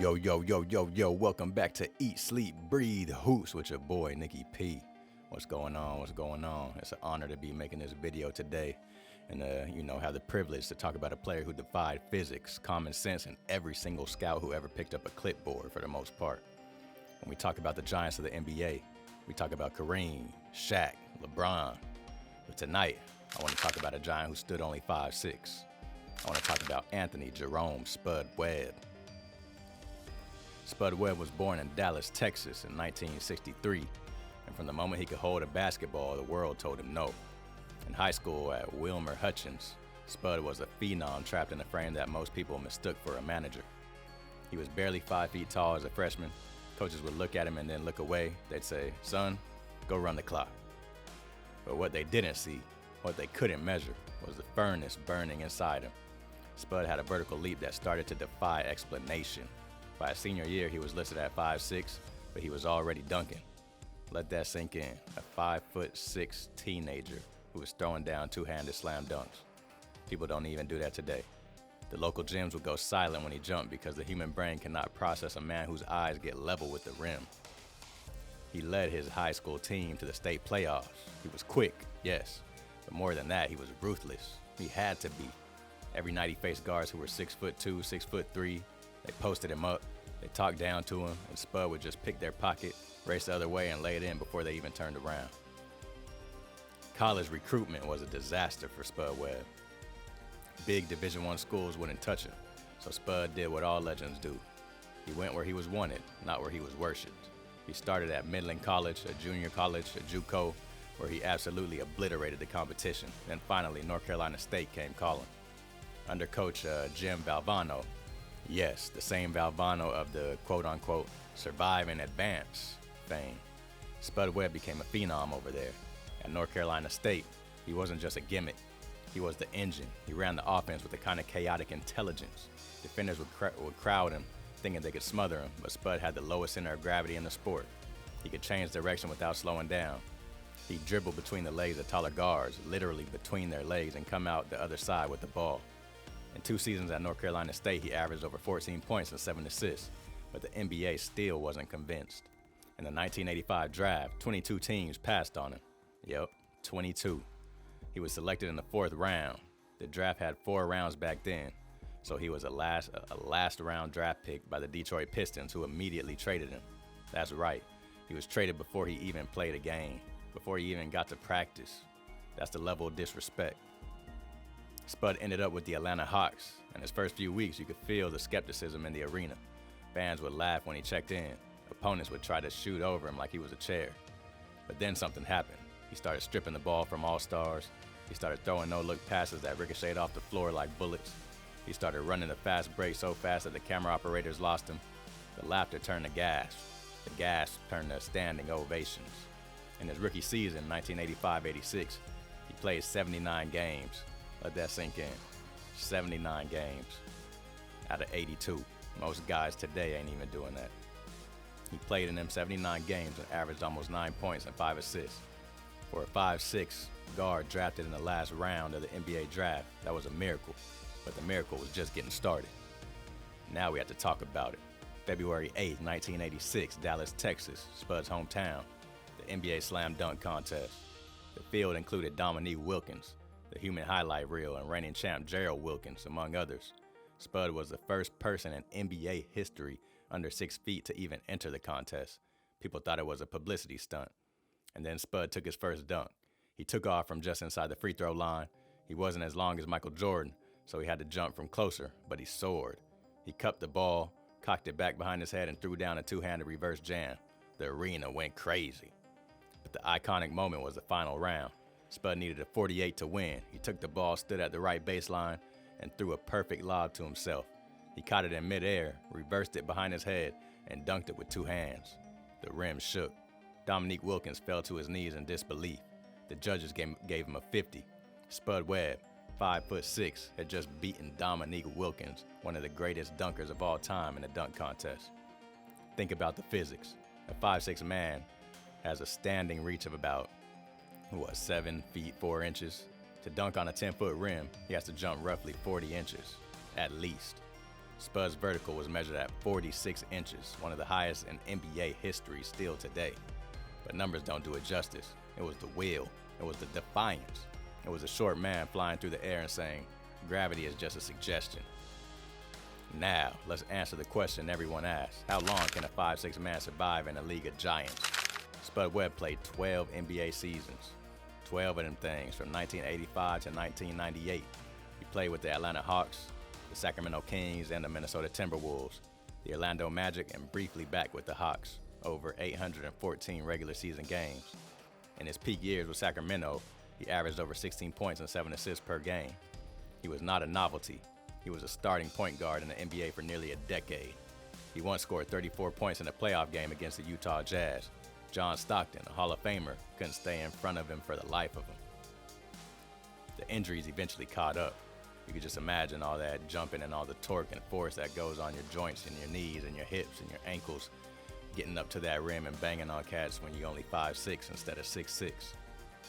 Yo, welcome back to Eat, Sleep, Breathe, Hoops with your boy, Nikki P. What's going on? It's an honor to be making this video today and, have the privilege to talk about a player who defied physics, common sense, and every single scout who ever picked up a clipboard for the most part. When we talk about the giants of the NBA, we talk about Kareem, Shaq, LeBron. But tonight, I want to talk about a giant who stood only 5'6". I want to talk about Anthony Jerome Spud Webb. Spud Webb was born in Dallas, Texas in 1963, and from the moment he could hold a basketball, the world told him no. In high school at Wilmer Hutchins, Spud was a phenom trapped in a frame that most people mistook for a manager. He was barely 5 feet tall as a freshman. Coaches would look at him and then look away. They'd say, "Son, go run the clock." But what they didn't see, what they couldn't measure, was the furnace burning inside him. Spud had a vertical leap that started to defy explanation. By his senior year, he was listed at 5'6", but he was already dunking. Let that sink in. A 5'6" teenager who was throwing down two-handed slam dunks. People don't even do that today. The local gyms would go silent when he jumped because the human brain cannot process a man whose eyes get level with the rim. He led his high school team to the state playoffs. He was quick, yes, but more than that, he was ruthless. He had to be. Every night he faced guards who were 6'2", 6'3". They posted him up, they talked down to him, and Spud would just pick their pocket, race the other way, and lay it in before they even turned around. College recruitment was a disaster for Spud Webb. Big Division I schools wouldn't touch him, so Spud did what all legends do. He went where he was wanted, not where he was worshipped. He started at Midland College, a junior college, a JUCO, where he absolutely obliterated the competition. Then finally, North Carolina State came calling. Under coach Jim Valvano, yes, the same Valvano of the quote-unquote survive and advance fame, Spud Webb became a phenom over there. At North Carolina State, he wasn't just a gimmick. He was the engine. He ran the offense with a kind of chaotic intelligence. Defenders would crowd him, thinking they could smother him, but Spud had the lowest center of gravity in the sport. He could change direction without slowing down. He'd dribble between the legs of taller guards, literally between their legs, and come out the other side with the ball. In 2 seasons at North Carolina State, he averaged over 14 points and 7 assists, but the NBA still wasn't convinced. In the 1985 draft, 22 teams passed on him. Yep, 22. He was selected in the 4th round. The draft had 4 rounds back then, so he was a last round draft pick by the Detroit Pistons, who immediately traded him. That's right, he was traded before he even played a game, before he even got to practice. That's the level of disrespect. Spud ended up with the Atlanta Hawks. In his first few weeks, you could feel the skepticism in the arena. Fans would laugh when he checked in. Opponents would try to shoot over him like he was a chair. But then something happened. He started stripping the ball from all-stars. He started throwing no-look passes that ricocheted off the floor like bullets. He started running the fast break so fast that the camera operators lost him. The laughter turned to gasp. The gasp turned to standing ovations. In his rookie season, 1985-86, he played 79 games. Let that sink in. 79 games out of 82. Most guys today ain't even doing that. He played in them 79 games and averaged almost 9 points and 5 assists. For a 5'6" guard drafted in the last round of the NBA draft, that was a miracle. But the miracle was just getting started. Now we have to talk about it. February 8th, 1986, Dallas, Texas, Spud's hometown, the NBA Slam Dunk Contest. The field included Dominique Wilkins, the human highlight reel, and reigning champ Gerald Wilkins, among others. Spud was the first person in NBA history under 6 feet to even enter the contest. People thought it was a publicity stunt. And then Spud took his first dunk. He took off from just inside the free throw line. He wasn't as long as Michael Jordan, so he had to jump from closer, but he soared. He cupped the ball, cocked it back behind his head, and threw down a two-handed reverse jam. The arena went crazy. But the iconic moment was the final round. Spud needed a 48 to win. He took the ball, stood at the right baseline, and threw a perfect lob to himself. He caught it in midair, reversed it behind his head, and dunked it with 2 hands. The rim shook. Dominique Wilkins fell to his knees in disbelief. The judges gave him a 50. Spud Webb, 5'6", had just beaten Dominique Wilkins, one of the greatest dunkers of all time, in a dunk contest. Think about the physics. A 5'6" man has a standing reach of about 7 feet 4 inches. To dunk on a 10-foot rim, he has to jump roughly 40 inches, at least. Spud's vertical was measured at 46 inches, one of the highest in NBA history still today. But numbers don't do it justice. It was the will. It was the defiance. It was a short man flying through the air and saying, "Gravity is just a suggestion." Now, let's answer the question everyone asks. How long can a 5'6" man survive in a league of giants? Spud Webb played 12 NBA seasons. 12 of them things from 1985 to 1998. He played with the Atlanta Hawks, the Sacramento Kings, and the Minnesota Timberwolves, the Orlando Magic, and briefly back with the Hawks, over 814 regular season games. In his peak years with Sacramento, he averaged over 16 points and 7 assists per game. He was not a novelty. He was a starting point guard in the NBA for nearly a decade. He once scored 34 points in a playoff game against the Utah Jazz. John Stockton, a Hall of Famer, couldn't stay in front of him for the life of him. The injuries eventually caught up. You could just imagine all that jumping and all the torque and force that goes on your joints and your knees and your hips and your ankles, getting up to that rim and banging on cats when you're only 5'6" instead of 6'6".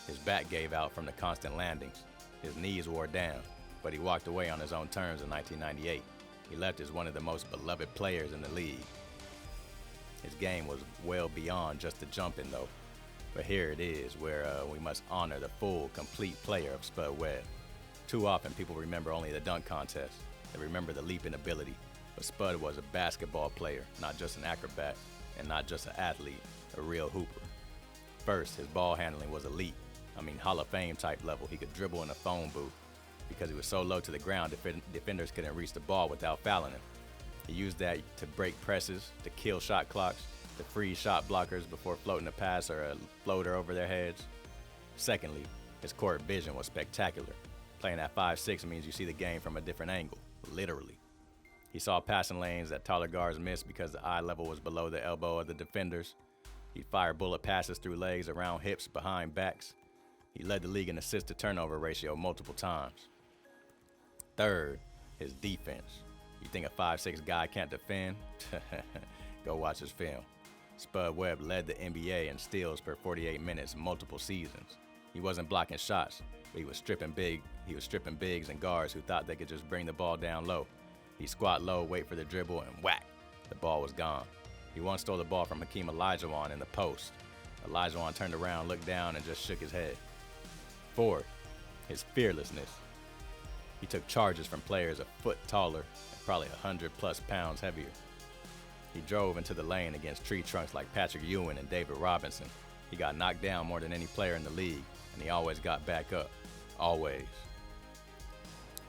His back gave out from the constant landings. His knees wore down, but he walked away on his own terms in 1998. He left as one of the most beloved players in the league. His game was well beyond just the jumping though. But here it is where we must honor the full, complete player of Spud Webb. Too often people remember only the dunk contest. They remember the leaping ability. But Spud was a basketball player, not just an acrobat, and not just an athlete, a real hooper. First, his ball handling was elite. Hall of Fame type level. He could dribble in a phone booth. Because he was so low to the ground, defenders couldn't reach the ball without fouling him. He used that to break presses, to kill shot clocks, to freeze shot blockers before floating a pass or a floater over their heads. Secondly, his court vision was spectacular. Playing at 5'6" means you see the game from a different angle, literally. He saw passing lanes that taller guards missed because the eye level was below the elbow of the defenders. He'd fire bullet passes through legs, around hips, behind backs. He led the league in assist to turnover ratio multiple times. Third, his defense. You think a 5'6" guy can't defend? Go watch his film. Spud Webb led the NBA in steals per 48 minutes multiple seasons. He wasn't blocking shots, but he was stripping bigs and guards who thought they could just bring the ball down low. He'd squat low, wait for the dribble, and whack, the ball was gone. He once stole the ball from Hakeem Olajuwon in the post. Olajuwon turned around, looked down, and just shook his head. Fourth, his fearlessness. He took charges from players a foot taller and probably 100+ pounds heavier. He drove into the lane against tree trunks like Patrick Ewing and David Robinson. He got knocked down more than any player in the league, and he always got back up. Always.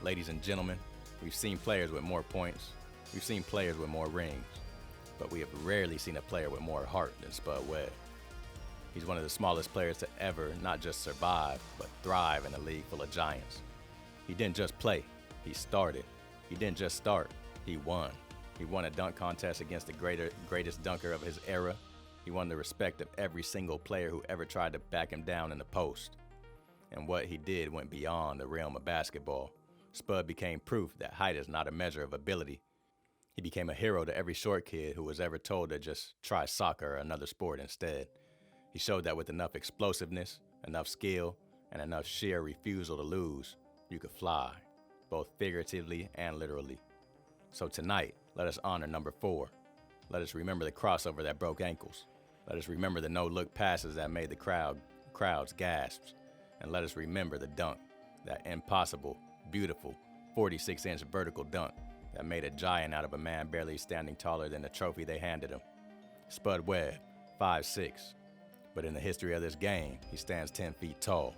Ladies and gentlemen, we've seen players with more points. We've seen players with more rings. But we have rarely seen a player with more heart than Spud Webb. He's one of the smallest players to ever not just survive, but thrive in a league full of giants. He didn't just play, he started. He didn't just start, he won. He won a dunk contest against the greatest dunker of his era. He won the respect of every single player who ever tried to back him down in the post. And what he did went beyond the realm of basketball. Spud became proof that height is not a measure of ability. He became a hero to every short kid who was ever told to just try soccer or another sport instead. He showed that with enough explosiveness, enough skill, and enough sheer refusal to lose, you could fly, both figuratively and literally. So tonight, let us honor number 4. Let us remember the crossover that broke ankles. Let us remember the no-look passes that made the crowds gasp. And let us remember the dunk, that impossible, beautiful, 46-inch vertical dunk that made a giant out of a man barely standing taller than the trophy they handed him. Spud Webb, 5'6". But in the history of this game, he stands 10 feet tall.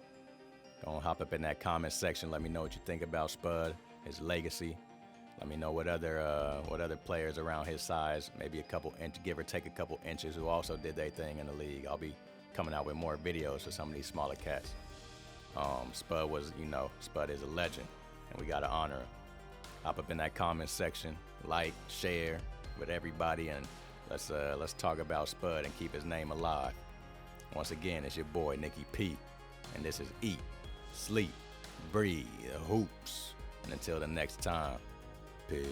Go on, hop up in that comment section. Let me know what you think about Spud, his legacy. Let me know what other players around his size, maybe give or take a couple inches, who also did their thing in the league. I'll be coming out with more videos for some of these smaller cats. Spud is a legend, and we gotta honor him. Hop up in that comment section, like, share with everybody, and let's talk about Spud and keep his name alive. Once again, it's your boy Nicky P, and this is Eat, Sleep, Breathe, Hoops. And until the next time, peace.